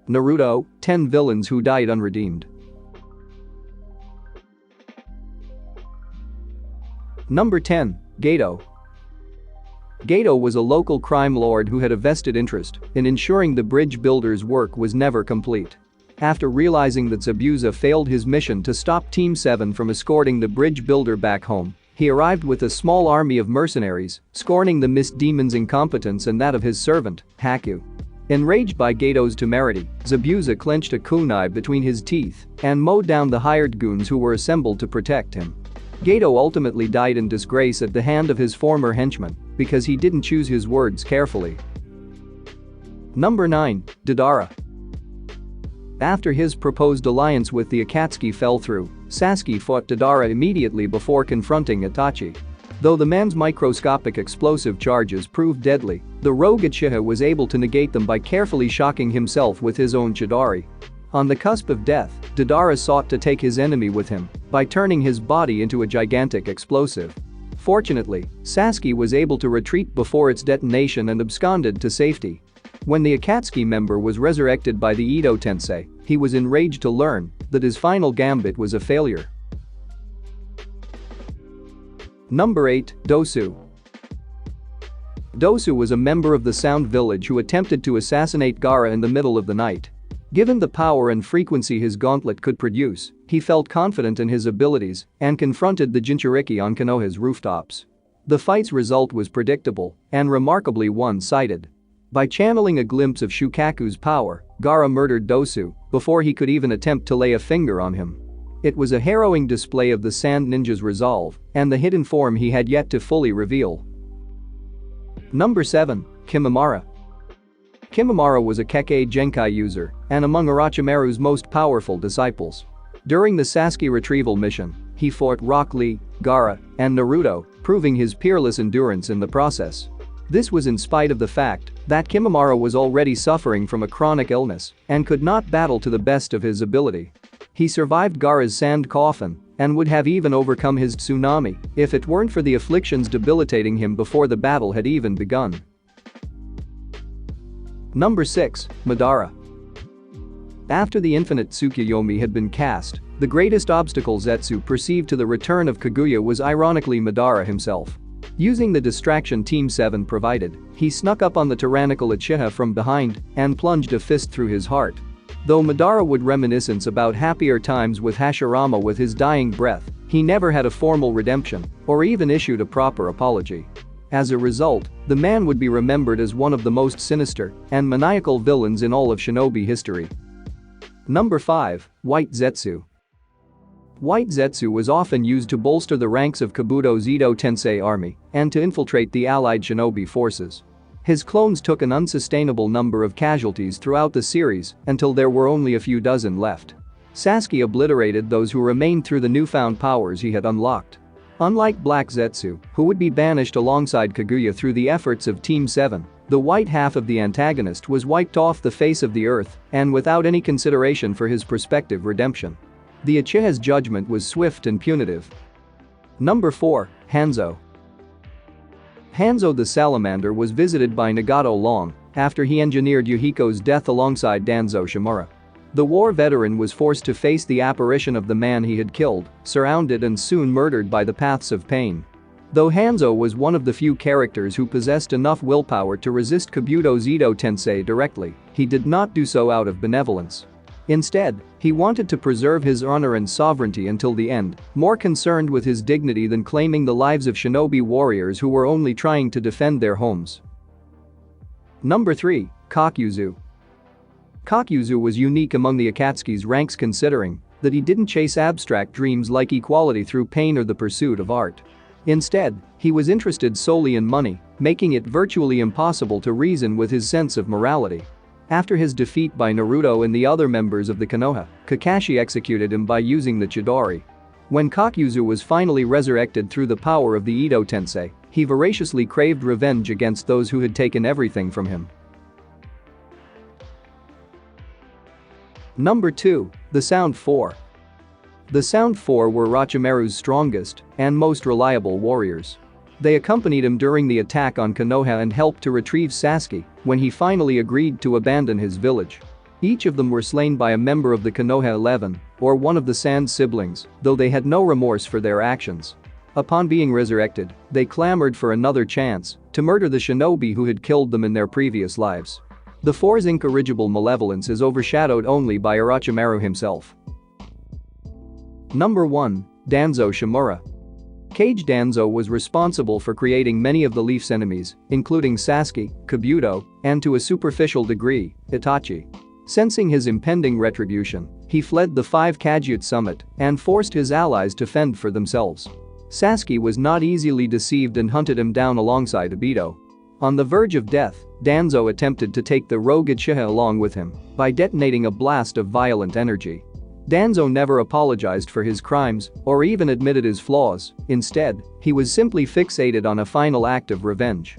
Naruto, 10 villains who died unredeemed. Number 10. Gato. Gato was a local crime lord who had a vested interest in ensuring the bridge builder's work was never complete. After realizing that Zabuza failed his mission to stop Team 7 from escorting the bridge builder back home, he arrived with a small army of mercenaries, scorning the mist demon's incompetence and that of his servant, Haku. Enraged by Gato's temerity, Zabuza clenched a kunai between his teeth and mowed down the hired goons who were assembled to protect him. Gato ultimately died in disgrace at the hand of his former henchmen because he didn't choose his words carefully. Number 9. Deidara. After his proposed alliance with the Akatsuki fell through, Sasuke fought Deidara immediately before confronting Itachi. Though the man's microscopic explosive charges proved deadly, the rogue UCHIHA was able to negate them by carefully shocking himself with his own Chidori. On the cusp of death, Deidara sought to take his enemy with him by turning his body into a gigantic explosive. Fortunately, Sasuke was able to retreat before its detonation and absconded to safety. When the Akatsuki member was resurrected by the Edo Tensei, he was enraged to learn that his final gambit was a failure. Number 8. Dosu. Dosu was a member of the Sound Village who attempted to assassinate Gaara in the middle of the night. Given the power and frequency his gauntlet could produce, he felt confident in his abilities and confronted the Jinchuriki on Konoha's rooftops. The fight's result was predictable and remarkably one-sided. By channeling a glimpse of Shukaku's power, Gaara murdered Dosu before he could even attempt to lay a finger on him. It was a harrowing display of the Sand Ninja's resolve and the hidden form he had yet to fully reveal. Number 7. Kimimaro. Kimimaro was a Kekkei Genkai user and among Orochimaru's most powerful disciples. During the Sasuke retrieval mission, he fought Rock Lee, Gaara, and Naruto, proving his peerless endurance in the process. This was in spite of the fact that Kimimaro was already suffering from a chronic illness and could not battle to the best of his ability. He survived Gaara's sand coffin and would have even overcome his tsunami if it weren't for the afflictions debilitating him before the battle had even begun. Number 6. Madara. After the infinite Tsukuyomi had been cast, the greatest obstacle Zetsu perceived to the return of Kaguya was ironically Madara himself. Using the distraction Team 7 provided, he snuck up on the tyrannical UCHIHA from behind and plunged a fist through his heart. Though Madara would reminisce about happier times with Hashirama with his dying breath, he never had a formal redemption or even issued a proper apology. As a result, the man would be remembered as one of the most sinister and maniacal villains in all of shinobi history. Number 5. White Zetsu. White Zetsu was often used to bolster the ranks of Kabuto's Edo Tensei army and to infiltrate the allied shinobi forces. His clones took an unsustainable number of casualties throughout the series until there were only a few dozen left. Sasuke obliterated those who remained through the newfound powers he had unlocked. Unlike Black Zetsu, who would be banished alongside Kaguya through the efforts of Team 7, the white half of the antagonist was wiped off the face of the earth and without any consideration for his prospective redemption. The UCHIHA's judgment was swift and punitive. Number 4. Hanzo. Hanzo the Salamander was visited by Nagato long after he engineered Yuhiko's death alongside Danzo Shimura. The war veteran was forced to face the apparition of the man he had killed, surrounded and soon murdered by the paths of pain. Though Hanzo was one of the few characters who possessed enough willpower to resist Kabuto's Edo Tensei directly, he did not do so out of benevolence. Instead, he wanted to preserve his honor and sovereignty until the end, more concerned with his dignity than claiming the lives of shinobi warriors who were only trying to defend their homes. Number 3. Kakuzu. Kakuzu was unique among the Akatsuki's ranks considering that he didn't chase abstract dreams like equality through pain or the pursuit of art. Instead, he was interested solely in money, making it virtually impossible to reason with his sense of morality. After his defeat by Naruto and the other members of the Konoha, Kakashi executed him by using the Chidori. When Kakuzu was finally resurrected through the power of the Edo Tensei, he voraciously craved revenge against those who had taken everything from him. Number 2. The Sound 4. The Sound 4 were Orochimaru's strongest and most reliable warriors. They accompanied him during the attack on Konoha and helped to retrieve Sasuke when he finally agreed to abandon his village. Each of them were slain by a member of the Konoha 11, or one of the Sand siblings, though they had no remorse for their actions. Upon being resurrected, they clamored for another chance to murder the shinobi who had killed them in their previous lives. The Four's incorrigible malevolence is overshadowed only by Orochimaru himself. Number 1. Danzo Shimura. Kage Danzo was responsible for creating many of the Leaf's enemies, including Sasuke, Kabuto, and to a superficial degree, Itachi. Sensing his impending retribution, he fled the 5 Kageute summit and forced his allies to fend for themselves. Sasuke was not easily deceived and hunted him down alongside Obito. On the verge of death, Danzo attempted to take the rogue UCHIHA along with him by detonating a blast of violent energy. Danzo never apologized for his crimes or even admitted his flaws. Instead, he was simply fixated on a final act of revenge.